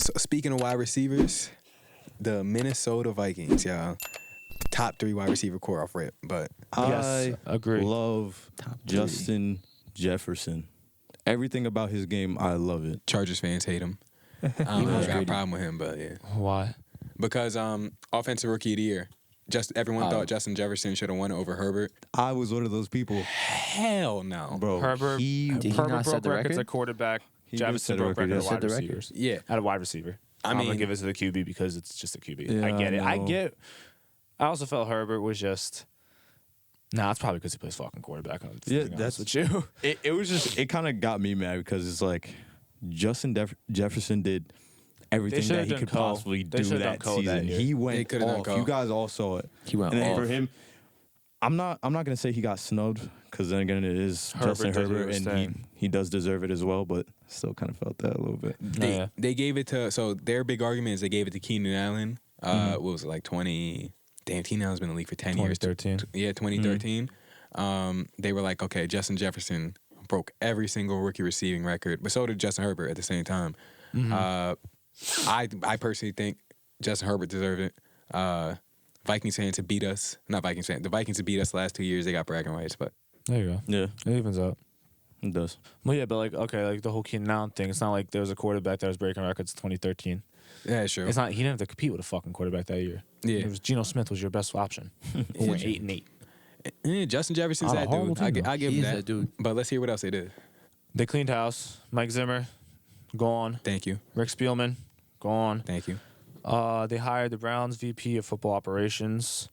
So speaking of wide receivers, the Minnesota Vikings, y'all. Top 3 wide receiver core off rip, but I agree. love Justin Jefferson. Everything about his game, I love it. Chargers fans hate him. I don't know if I got a problem with him, but yeah. Why? Because offensive rookie of the year. Everyone thought Justin Jefferson should have won it over Herbert. I was one of those people. Hell no. Bro, Herbert not set broke the records record? at quarterback. He Jefferson did set broke the record, records yeah. at wide Set the record. receivers. Yeah. At a wide receiver. I I'm mean- going to give it to the QB because it's just a QB. Yeah, I get it. I no. get I also felt Herbert was just... Nah, it's probably because he plays fucking quarterback. Yeah, that's with you. It was just, it kind of got me mad because it's like Justin Jefferson did everything should've that he done could Cole. possibly They do should've done that Cole that season. year. He They went could've done off. Cole. You guys all saw it. He went And then off. for him, I'm not gonna say he got snubbed because then again it is Justin did what he Herbert was and saying. he does deserve it as well, but still kind of felt that a little bit. They gave it to, so their big argument is they gave it to Keenan Allen. What was it, like 20? Damn, Keenan Allen's been in the league for 10 years. 2013. Yeah, 2013. They were like, okay, Justin Jefferson broke every single rookie receiving record, but so did Justin Herbert at the same time. I personally think Justin Herbert deserved it. Vikings fans have beat us. Not Vikings fans. The Vikings have beat us the last 2 years. They got bragging rights, but There you go. Yeah, It evens out. it does. Well, yeah, but like the whole Keenan Allen thing. It's not like there was a quarterback that was breaking records in 2013. yeah, sure. It's not. He didn't have to compete with a fucking quarterback that year. Yeah. It was Geno Smith was your best option. Who went 8-8. Yeah, Justin Jefferson's On a that horrible dude. team, I give He him is that. that dude. But let's hear what else they did. They cleaned house. Mike Zimmer, gone. Thank you. Rick Spielman, gone. Thank you. They hired the Browns VP of Football Operations.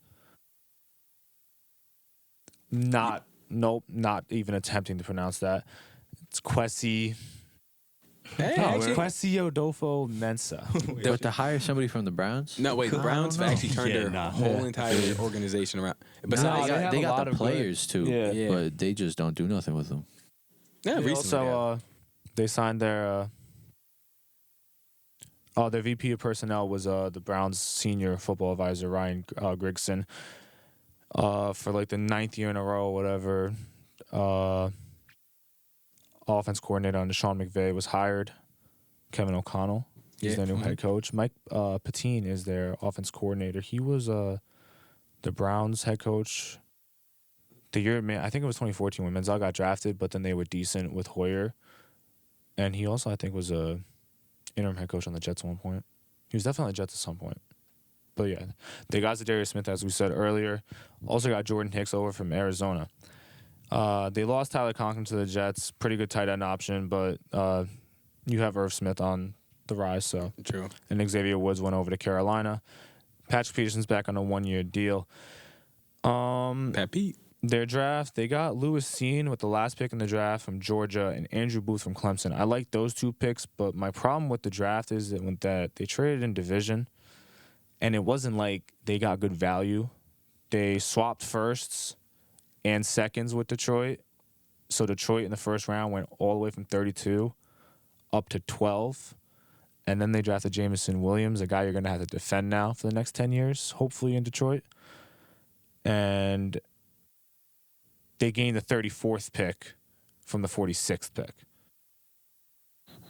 Not even attempting to pronounce that. It's Kwesi. Hey, No, actually- Kwesi Odofo Mensah. But to hire somebody from the Browns? No, wait. The Browns have actually turned Yeah, their nah. whole entire organization around. Besides, No, they have got, a lot the of good- players too, Yeah. but they just don't do nothing with them. yeah, They recently. also they signed their their VP of personnel was the Browns senior football advisor Ryan Grigson for like the 9th year in a row or whatever. Offense coordinator under Sean McVay was hired. Kevin O'Connell is Yeah. their new head coach. Mike Patine is their offense coordinator. He was the Browns head coach the year, I think it was 2014 when Menzel got drafted, but then they were decent with Hoyer. And he also, I think, was a interim head coach on the Jets at one point. He was definitely on the Jets at some point. But yeah, they got Zadarius Smith, as we said earlier. Also got Jordan Hicks over from Arizona. They lost Tyler Conklin to the Jets. Pretty good tight end option, but you have Irv Smith on the rise, so. True. And Xavier Woods went over to Carolina. Patrick Peterson's back on a 1-year deal. Pat Pete. Their draft, they got Lewis Cine with the last pick in the draft from Georgia and Andrew Booth from Clemson. I like those 2 picks, but my problem with the draft is that they traded in division, and it wasn't like they got good value. They swapped firsts and seconds with Detroit. So Detroit in the first round went all the way from 32 up to 12. And then they drafted Jameson Williams, a guy you're going to have to defend now for the next 10 years, hopefully in Detroit. And they gained the 34th pick from the 46th pick.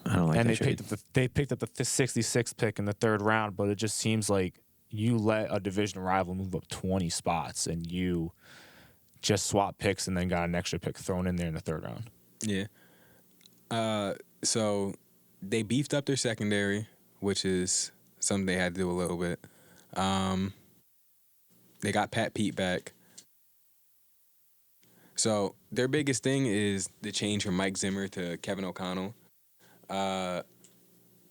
I don't like And that trade. they picked up the 66th pick in the 3rd round, but it just seems like you let a division rival move up 20 spots and you just swap picks and then got an extra pick thrown in there in the 3rd round. Yeah. So they beefed up their secondary, which is something they had to do a little bit. They got Pat Pete back. So their biggest thing is the change from Mike Zimmer to Kevin O'Connell.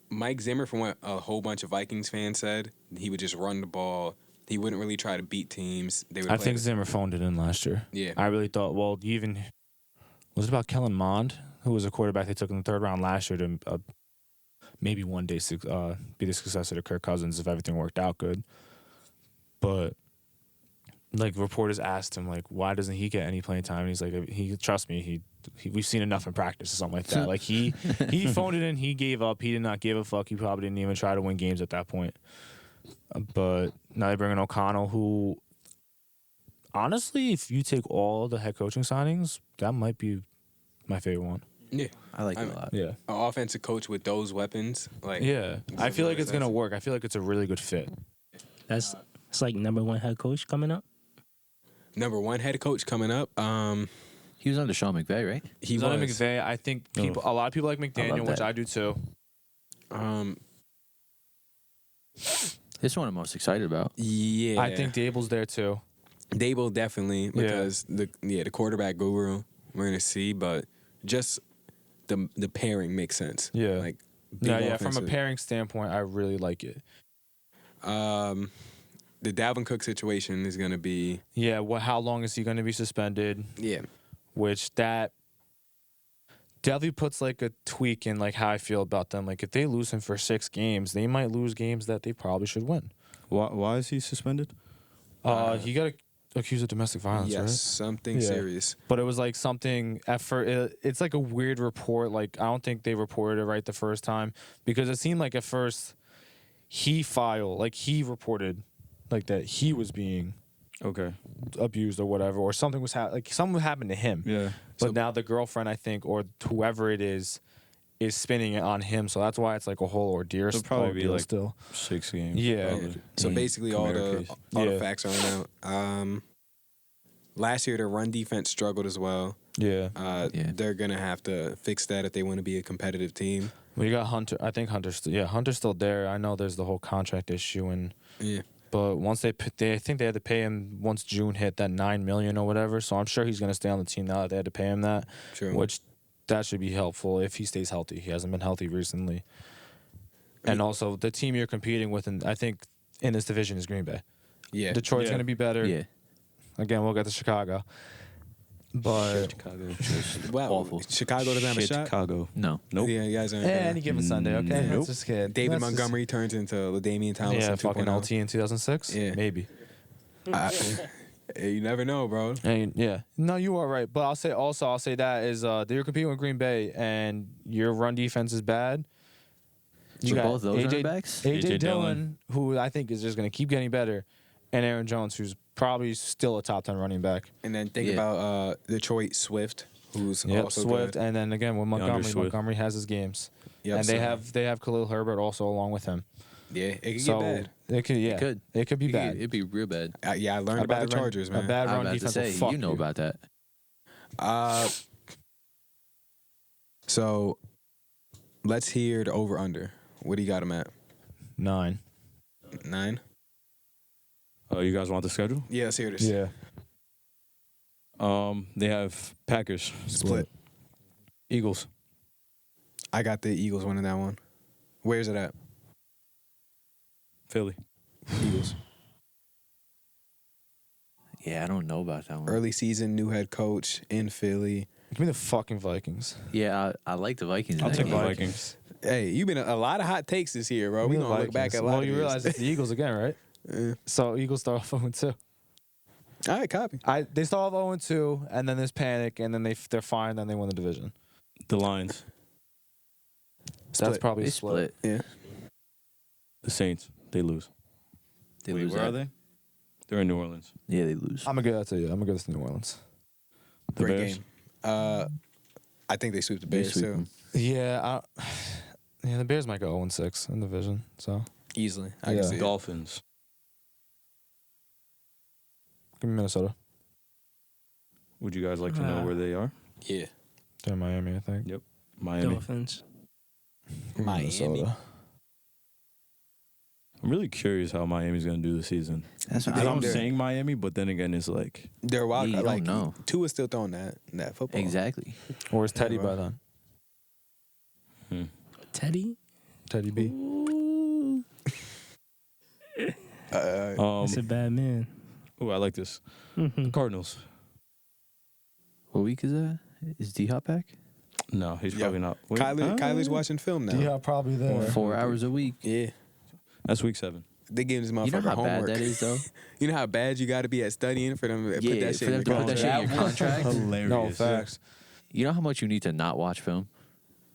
Mike Zimmer, from what a whole bunch of Vikings fans said, he would just run the ball. He wouldn't really try to beat teams. They would I play think the- Zimmer phoned it in last year. Yeah. I really thought, was it about Kellen Mond, who was a quarterback they took in the 3rd round last year to maybe one day be the successor to Kirk Cousins if everything worked out good. But like reporters asked him, like, why doesn't he get any playing time? And he's like, trust me, we've seen enough in practice or something like that. Like he phoned it in, he gave up, he did not give a fuck. He probably didn't even try to win games at that point. But now they bring in O'Connell, who honestly, if you take all the head coaching signings, that might be my favorite one. Yeah. I like it I'm- a lot. Yeah. An offensive coach with those weapons, like Yeah. I feel like it's going to That's- work. I feel like it's a really good fit. It's like number one head coach coming up. number one head coach coming up. He was under Sean McVay, right? He Zona was. McVay, I think a lot of people like McDaniel, which that. I do too. This one I'm most excited about. Yeah, I think Dable's there too. Dable definitely because the quarterback guru we're gonna see, but just the pairing makes sense. Yeah. like big From a offensive. pairing standpoint, I really like it. The Dalvin Cook situation is gonna be Yeah, how long is he going to be suspended? yeah. Which that definitely puts like a tweak in like how I feel about them. Like if they lose him for 6 games, they might lose games that they probably should win. Why is he suspended? He got accused of domestic violence, Yes, right? something Yeah. serious. But it was like something at first. It's like a weird report. Like I don't think they reported it right the first time because it seemed like at first he reported like that he was being Okay. abused or whatever, or something was something happened to him. Yeah. But now the girlfriend, I think, or whoever it is spinning it on him. So that's why it's like a whole ordeal. It'll probably be ordeal like still. 6 games. Yeah. probably. So basically, all Camaro the case. Yeah. facts are out. Last year, the run defense struggled as well. Yeah. Yeah. They're gonna have to fix that if they want to be a competitive team. We got Hunter. I think Hunter's. Hunter's still there. I know there's the whole contract issue Yeah. But once I think they had to pay him once June hit that $9 million or whatever. So I'm sure he's going to stay on the team now that they had to pay him that. True. Which that should be helpful if he stays healthy. He hasn't been healthy recently. And also the team you're competing with, and I think in this division is Green Bay. Yeah. Detroit's Yeah. going to be better. Yeah. Again, we'll get to Chicago. But Chicago. Well, Awful. Chicago doesn't have a Shit, shot. Chicago. No. Nope. Yeah, you guys aren't. any given Sunday, okay? Nope. That's just kidding. David That's just- Montgomery turns into Damian Thomas. Yeah, 2.0. fucking LT in 2006. Yeah. Maybe. You never know, bro. And yeah, no, you are right. But I'll say that is you're competing with Green Bay and your run defense is bad. You So got both those AJ running backs? AJ AJ Dillon, who I think is just going to keep getting better, and Aaron Jones, who's probably still a top 10 running back. And then think Yeah. about Detroit Swift, who's Yep, also Swift, good. and then again with DeAndre Montgomery. Swift. Montgomery has his games, Yep, and so- they have Khalil Herbert also along with him. Yeah, it could So get bad. it could it could be bad. It'd be real bad. Yeah, I learned A about the bad run- Chargers, man. A bad I'm run about to defense say, will fuck you know about that. So let's hear the over under. What do you got him at? 9. 9? Oh, you guys want the schedule? Yeah, let's hear this. Yeah. They have Packers, Split. Eagles, I got the Eagles winning that one. Where's it at? Philly. Eagles. Yeah, I don't know about that one. Early season, new head coach in Philly. Give me the fucking Vikings. Yeah, I like the Vikings. in I'll that take the game. Vikings. Hey, you've been a lot of hot takes this year, bro. We Give me the gonna look back Vikings. at a lot Well, of you these. realize it's the Eagles again, right? Yeah. So Eagles start off 0-2. All right, copy. They start off 0-2, and then there's panic, and then they're fine, then they win the division. The Lions, That's Split. probably They a split. Yeah. the Saints, they lose. They Wait, lose where that. are they? They're in New Orleans. Yeah, they lose. I'm gonna give that to you. I'm gonna give this to New Orleans. The Great Bears. game. I think they sweep the They Bears sweep too. 'em. Yeah, the Bears might go 0-6 in the division. So Easily. I Yeah. can see it. Dolphins. give me Minnesota. Would you guys like to know where they are? Yeah. They're in Miami, I think. Yep. Miami. Dolphins. Give me Miami. Minnesota. I'm really curious how Miami's going to do this season. That's what And I'm they're- saying Miami, but then again, it's like They're wild. Yeah, you like don't know. Tua's still throwing that football. Exactly. Where's Teddy Yeah, by bro. then? Teddy. Teddy B. That's a bad man. oh, I like this. Mhm. Cardinals. What week is that? Is D Hop back? No, he's Yo, probably not. Wait, Kyler's watching film now. Yeah, probably there. 4 hours a week. Yeah. That's week 7. They giving this You know motherfucker how homework. bad that is, though. You know how bad you got to be at studying for them to Yeah, put that for shit in them your to put that shit in your contract? contract. Hilarious. No facts. You know how much you need to not watch film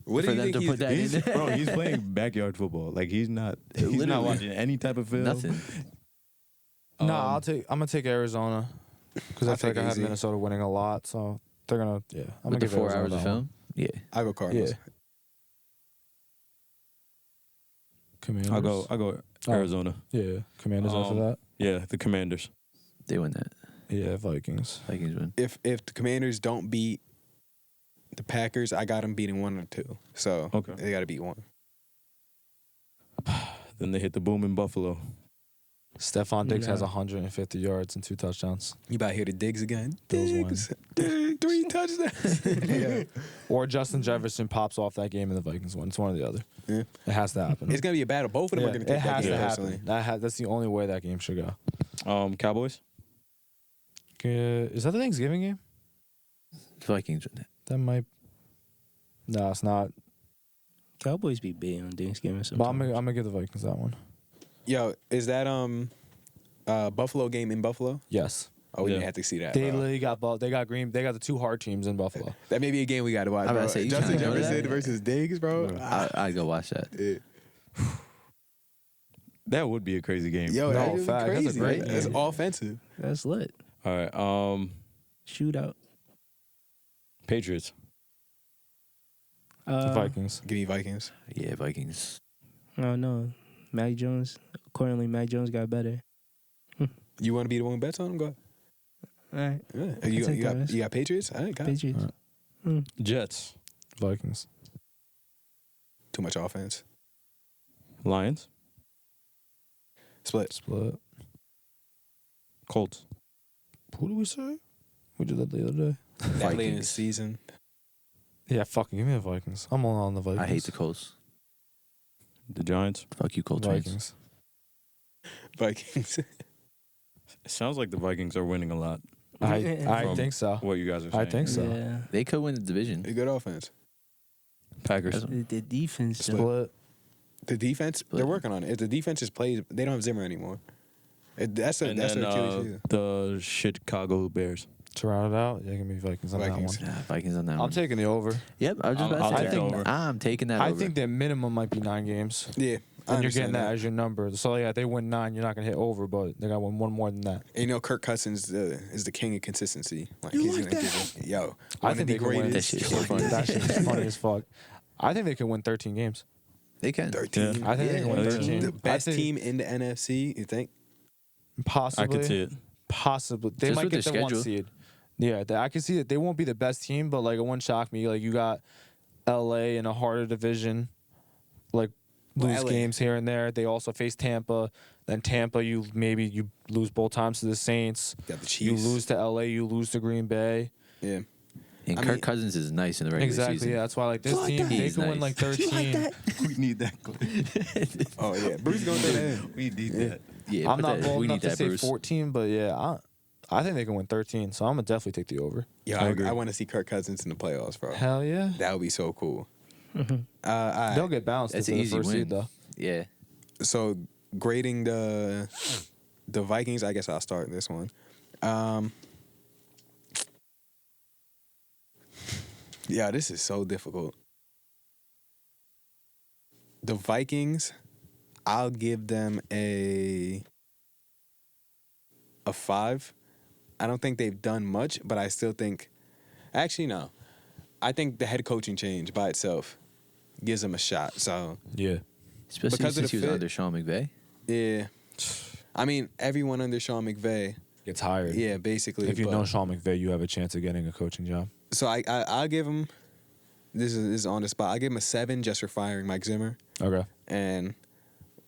What for do you them think to he's put that in He's, there? bro, he's playing backyard football. Like he's not Literally. watching any type of film. Nothing. No, I'm gonna take Arizona because I I'll feel like take I have easy. Minnesota winning a lot, so they're gonna I'm gonna With the give 4 Arizona hours of that film? one. Yeah. I go Cardinals. Yeah. Commanders. I'll go Arizona. Yeah, Commanders after that. Yeah, the Commanders. They win that. Yeah, Vikings. Vikings win. If the Commanders don't beat the Packers, I got them beating 1 or 2. So Okay. they got to beat 1. Then they hit the boom in Buffalo. Stephon Diggs has No. 150 yards and 2 touchdowns. You about to hear the Diggs again? Bills win. Diggs, 3 touchdowns. Yeah. Or Justin Jefferson pops off that game and the Vikings win. It's one or the other. Yeah. It has to happen. It's gonna be a battle. Both of them are gonna it take that has game to personally. happen. That's the only way that game should go. Cowboys. Is that the Thanksgiving game? The Vikings win that. That might. No, it's not. Cowboys be big on Thanksgiving But sometimes. I'm gonna give the Vikings that one. Yo, is that Buffalo game in Buffalo? Yes. Oh, we Yeah. didn't have to see that. They bro. literally got They got the 2 hard teams in Buffalo. That may be a game we got to watch, I was bro. about to say, you Justin kinda know Jefferson that. versus Diggs, bro. I'd go watch that. Yeah. That would be a crazy game. Yo, No, that is fact. That's a crazy. great Right? It's game. offensive. That's lit. All right. Shootout. Patriots. The Vikings. Give me Vikings. Yeah, Vikings. Oh no, Mac Jones. Accordingly, Mac Jones got better. You want to be the one who bets on them? Go. All right, Yeah. take that risk. You got Patriots? All right, got it. Patriots. Jets. Vikings. Too much offense. Lions. Split. Split. Colts. Who do we say? We did that the other day. That late in the Vikings. season. Yeah, fucking give me the Vikings. I'm all on the Vikings. I hate the Colts. The Giants. Fuck you, Colts fans. Vikings. Vikings. It sounds like the Vikings are winning a lot. I From think so. What you guys are saying. I think so. Yeah. They could win the division. A good offense. Packers. The defense. though. Split. The defense, they're working on it. If the defense just plays, they don't have Zimmer anymore. That's their Achilles heel. the Chicago Bears. To round it out, yeah, give me Vikings on Vikings. that one. Nah, Vikings on that I'm one. taking the over. Yep, I was just about I'll to say take that. the over. I'm taking that I over. think their minimum might be 9 games. Yeah. I And you're getting understand that as your number. So, yeah, they win 9, you're not going to hit over, but they got to win one more than that. And you know, Kirk Cousins is the king of consistency. Like, You he's like gonna that? give it- yo, I one of think the they could win. That shit is so funny. That shit's funny as fuck. I think they could win 13 games. They can. 13. I think they can win Yeah. 13. The best I think team in the NFC, you think? Possibly. I could see it. Possibly. They Just might with get their the 1 schedule. seed. Yeah, I can see that they won't be the best team, but like it wouldn't shock me. Like you got LA in a harder division, like lose LA. games here and there. They also face Tampa. Then Tampa, you lose both times to the Saints. Got the You Chiefs. lose to LA. You lose to Green Bay. Yeah. And I Kirk mean- Cousins is nice in the regular Exactly. season. Yeah, that's why like this Like team that. they He's could win nice. like 13. We need that. Oh, yeah. Bruce going through that. We need that. Yeah, I'm put not that, bold we enough need to that, say Bruce. 14, but yeah, I think they can win 13. So I'm gonna definitely take the over. Yeah, I agree. I want to see Kirk Cousins in the playoffs, bro. Hell yeah. That would be so cool. Mhm. All right. They'll get bounced That's if an they're the easy first win. seed though. Yeah. So grading the Vikings, I guess I'll start this one. Yeah, this is so difficult. The Vikings, I'll give them a 5. I don't think they've done much, but I still think. Actually, no. I think the head coaching change by itself gives them a shot. So Yeah. Especially Because of since the he was fit. under Sean McVay. yeah, I mean everyone under Sean McVay. Gets hired. Yeah, basically. If you but- know Sean McVay, you have a chance of getting a coaching job. So I'll give him. This is on the spot. I give him a 7 just for firing Mike Zimmer, Okay. and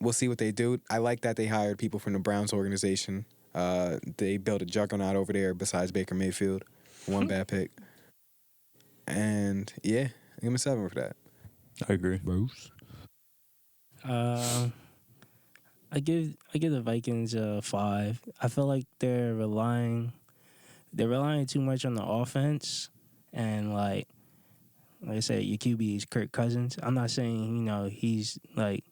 we'll see what they do. I like that they hired people from the Browns organization. They built a juggernaut over there besides Baker Mayfield. One bad pick, and yeah, I give him a 7 for that. I agree. Bruce. I give the Vikings a 5. I feel like they're relying too much on the offense, and like I said, your QB is Kirk Cousins. I'm not saying he's like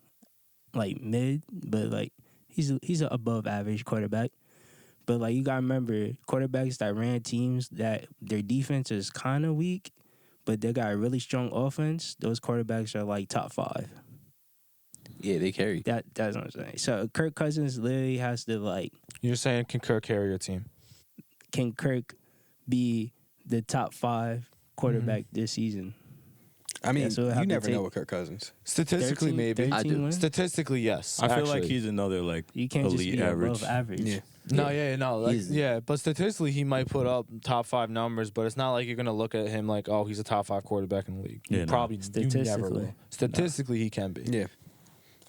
mid, but like he's an above average quarterback. But like you gotta remember, quarterbacks that ran teams that their defense is kind of weak, but they got a really strong offense. Those quarterbacks are like top 5. Yeah, they carry. That's what I'm saying. So Kirk Cousins literally has to like, You're saying can Kirk carry your team? can Kirk be the top 5 quarterback this season? I mean, Yeah, so we'll have you to never know take with Kirk Cousins. Statistically, 13 maybe. 13 I do. wins? Statistically, yes. I feel like actually. he's another like You can't just elite be average. above average. Yeah. No, yeah, no, like, He's- yeah, but statistically he might put up top 5 numbers, but it's not like you're gonna look at him like, oh, he's a top 5 quarterback in the league. Yeah, You no. probably you never Statistically. will. Statistically, he can be. Yeah.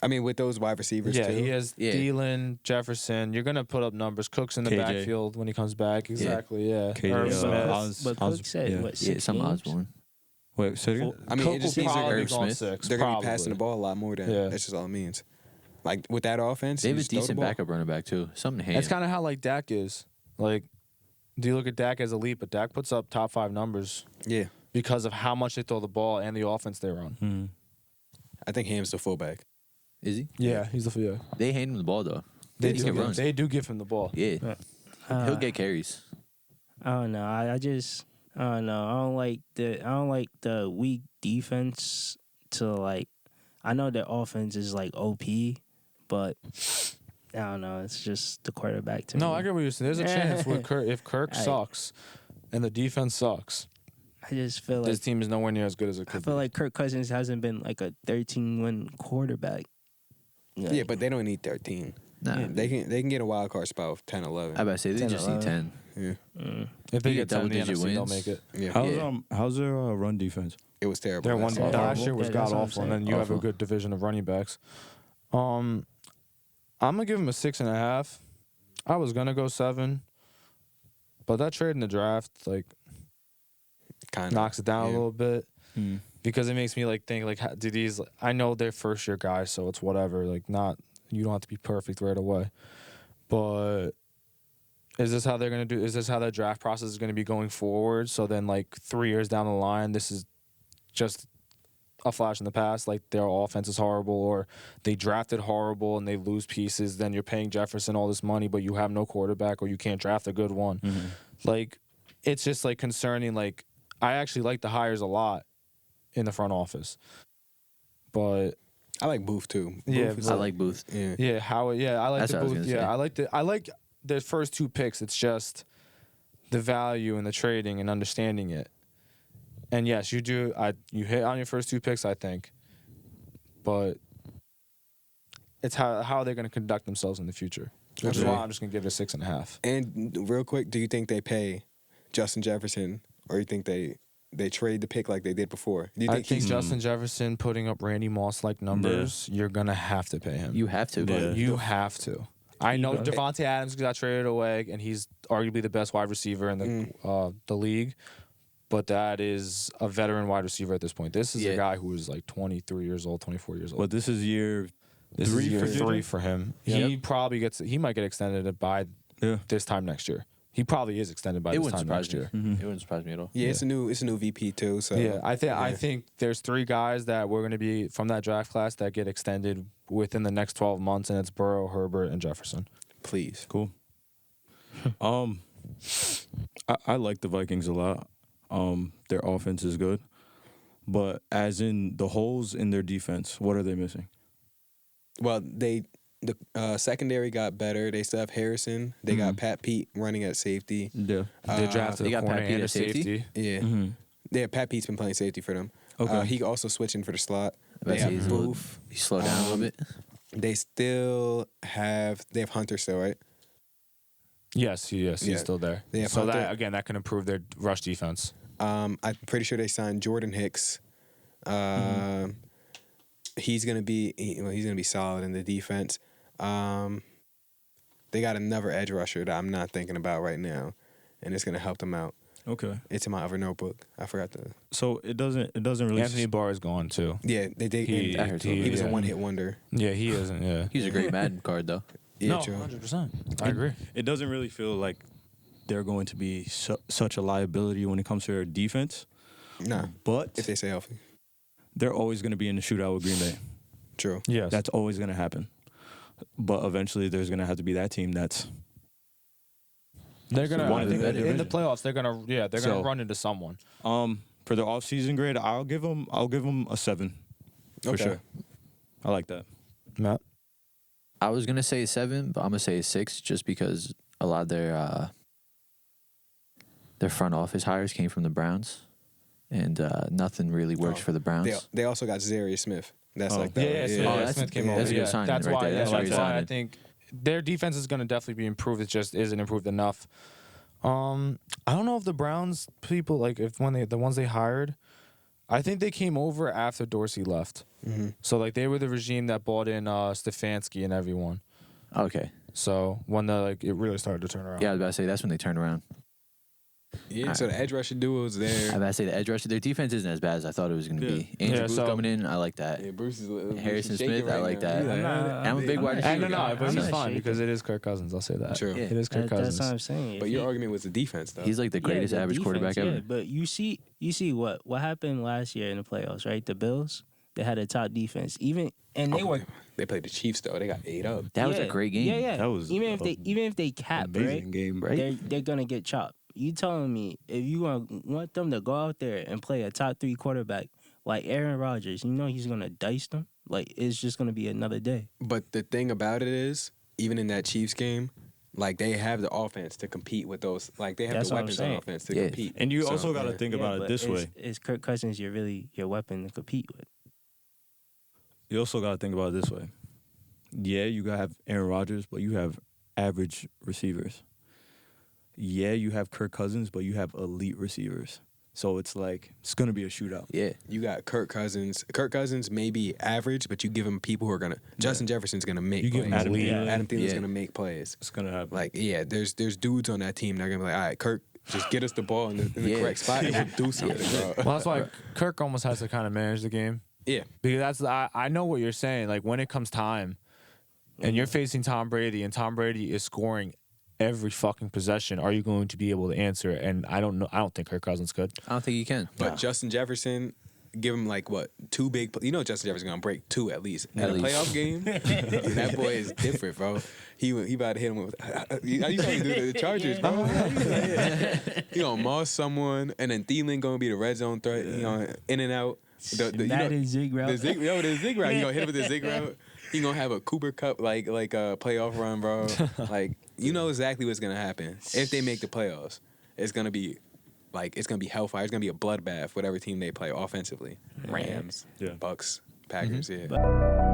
I mean, with those wide receivers Yeah, too. he has Yeah. Thielen, Jefferson. You're gonna put up numbers. Cook's in the KJ. backfield when he comes back. Exactly. Yeah. KJ, Irv uh, Smith. Oz- But Oz- Cook said, yeah. what, Yeah, 6 some games? Osborne. Wait, say it again? I mean, Cook it just will means probably they're, be going Smith. 6. they're gonna be probably. passing the ball a lot more than. Yeah. That's just all it means. Like with that offense, They have you a just throw the decent ball. backup running back too. Something handy. It's kind of how like Dak is. Like, do you look at Dak as elite? But Dak puts up top 5 numbers Yeah, because of how much they throw the ball and the offense they run. Mhm. I think Ham's the fullback. Is he? Yeah, he's the yeah. They hand him the ball though. They He do. can run. They do give him the ball. Yeah, Uh, he'll get carries. I don't know. I don't know. I don't like the weak defense to like. I know their offense is like OP, but I don't know. It's just the quarterback to me. No, I get what you're saying. There's a chance with Kirk, if Kirk I- sucks and the defense sucks, I just feel like this team is nowhere near as good as it I could feel be. like Kirk Cousins hasn't been like a 13-win quarterback. Like, Yeah, but they don't need 13. Nah, Yeah, They can get a wild card spot with 10, 11. I about to say they 10, just need 11. 10. Yeah, If they you get get 10 in the double-digit NFC, they'll wins. make it. yeah. How's their run defense? It was terrible. Their last one year. last year was Yeah, god that's what I'm awful, and saying. then you have a Awful. good division of running backs. I'm gonna give him a 6.5. I was gonna go 7, but that trade in the draft like Kind of knocks it down a yeah. little bit. Hmm. Because it makes me like think like do these I know they're first year guys, so it's whatever, like not you don't have to be perfect right away, but is this how they're gonna do, is this how their draft process is gonna be going forward? So then like 3 years down the line this is just a flash in the past, like their offense is horrible or they drafted horrible and they lose pieces, then you're paying Jefferson all this money but you have no quarterback or you can't draft a good one. Mhm. Like it's just like concerning. Like I actually like the hires a lot in the front office, but I like Booth too. Yeah, Booth is I like Booth. Yeah, yeah, Howard. Yeah, I like That's the what I was Booth. gonna say. Yeah, I like the first 2 picks. It's just the value and the trading and understanding it. And yes, you do. You hit on your first 2 picks, I think, but it's how they're going to conduct themselves in the future. Which is Okay. why I'm just going to give it a 6.5. And real quick, do you think they pay Justin Jefferson, or you think they trade the pick like they did before? Do you I think think he's Justin Jefferson putting up Randy Moss like numbers, you're gonna have to pay him. You have to. Yeah. But You have to. I know does. Devontae Adams got traded away, and he's arguably the best wide receiver in the league. But that is a veteran wide receiver at this point. This is a Yeah. guy who is like 23 years old, 24 years old. But this is year This is 3 year for 3 JJ? for him. Yep. He might get extended by Yeah. this time next year. He probably is extended by it this wouldn't time surprise next year. me. It wouldn't surprise me at all. yeah, it's a new VP too. So Yeah, I think there's 3 guys that we're going to be from that draft class that get extended within the next 12 months, and it's Burrow, Herbert, and Jefferson. please. Cool. I like the Vikings a lot. Their offense is good, but as in the holes in their defense, what are they missing? Well, the secondary got better. They still have Harrison. They got Pat Pete running at safety. Yeah. They drafted they a got corner Pat Pete and a at safety? safety. Yeah, Mm-hmm. yeah. Pat Pete's been playing safety for them. Okay. He also switching for the slot. They That's have easy. Booth. You slow down a little bit. They still have Hunter still, right? Yes, Yeah. he's still there. They have So Hunter. that again, that can improve their rush defense. I'm pretty sure they signed Jordan Hicks. He's gonna be solid in the defense. They got another edge rusher that I'm not thinking about right now, and it's gonna help them out. Okay. It's in my other notebook. I forgot to. So it doesn't really. Anthony Barr is gone too. Yeah, they did. He- and I heard he was yeah. a one-hit wonder. Yeah, he isn't. Yeah, He's a great Madden card though. Yeah, no, true. 100%. I agree. It doesn't really feel like they're going to be such a liability when it comes to their defense. Nah, But if they stay healthy. they're always going to be in the shootout with Green Bay. True. Yes, That's always going to happen. But eventually, there's going to have to be that team that's. they're gonna. one I of the think better in the division. playoffs, they're gonna So- run into someone. For their offseason grade, I'll give them a 7 for Okay. sure. I like that. Matt, I was gonna say 7, but I'm gonna say a 6 just because a lot of their front office hires came from the Browns, and nothing really works Oh, for the Browns. They also got Zarius Smith. That's like Yeah, the, Smith, Oh, that's- Smith came that's over. a good Yeah, signing that's right why. there. Yeah, That's that's very why I solid. think their defense is going to definitely be improved. It just isn't improved enough. I don't know if the Browns people like if when the ones they hired, I think they came over after Dorsey left. Mm-hmm. So like they were the regime that bought in Stefanski and everyone. Okay. So when it really started to turn around. Yeah, I was about to say that's when they turned around. Yeah, so the edge rusher duo is I was there. about to say the edge rusher, their defense isn't as bad as I thought it was going to be. Andrew Yeah, Booth so- coming in, I like that. Yeah, Bruce is Harrison shaking Smith, I right like now. that. Yeah. I'm a big wide receiver. No, guy. but I'm he's not fine shaking. because it is Kirk Cousins. I'll say that. True. It is Kirk That's Cousins. what I'm saying. But If your he- argument was the defense, though. He's like the greatest the average defense, quarterback ever. Yeah, but you see what happened last year in the playoffs, right? The Bills, they had a top defense. They played the Chiefs though. They got 8 up. That was a great game. Yeah, yeah. That was even if they cap, amazing right? game, right? They're gonna get chopped. You telling me if you want them to go out there and play a top 3 quarterback like Aaron Rodgers, you know he's gonna dice them. Like it's just gonna be another day. But the thing about it is, even in that Chiefs game, like they have the offense to compete with those. Like they have That's the what I'm weapons on saying. offense to Yeah. compete. And you So, also got to yeah. think about it but this way. Is Kirk Cousins your weapon to compete with? You also got to think about it this way. Yeah, you got to have Aaron Rodgers, but you have average receivers. Yeah, you have Kirk Cousins, but you have elite receivers. So it's like, it's going to be a shootout. Yeah. You got Kirk Cousins. Kirk Cousins may be average, but you give him people who are gonna. Justin Jefferson's gonna make You give plays. him Adam elite. Thielen. Adam Thielen's Yeah. gonna make plays. It's going to happen. Like there's dudes on that team that are gonna be like, all right, Kirk, just get us the ball in the Yeah. correct spot and we'll do something, bro. Well, that's why Kirk almost has to kind of manage the game. Yeah. Because I know what you're saying. Like when it comes time, and you're facing Tom Brady, and Tom Brady is scoring every fucking possession, are you going to be able to answer it? And I don't know. I don't think Kirk Cousins could. I don't think you can. But Justin Jefferson, give him like what 2 big. You know Justin Jefferson's gonna break 2 at least in At a least. playoff game. That boy is different, bro. He about to hit him with. You know how you do the Chargers, bro. He gonna moss someone, and then Thielen gonna be the red zone threat. You know, in and out. That is zig route. The zig route. He gonna hit him with the zig route. He gonna have a Cooper Cup like a playoff run, bro. Like you know exactly what's gonna happen if they make the playoffs. It's gonna be hellfire. It's gonna be a bloodbath. Whatever team they play offensively, Rams, Yeah. Bucks, Packers. Yeah. But-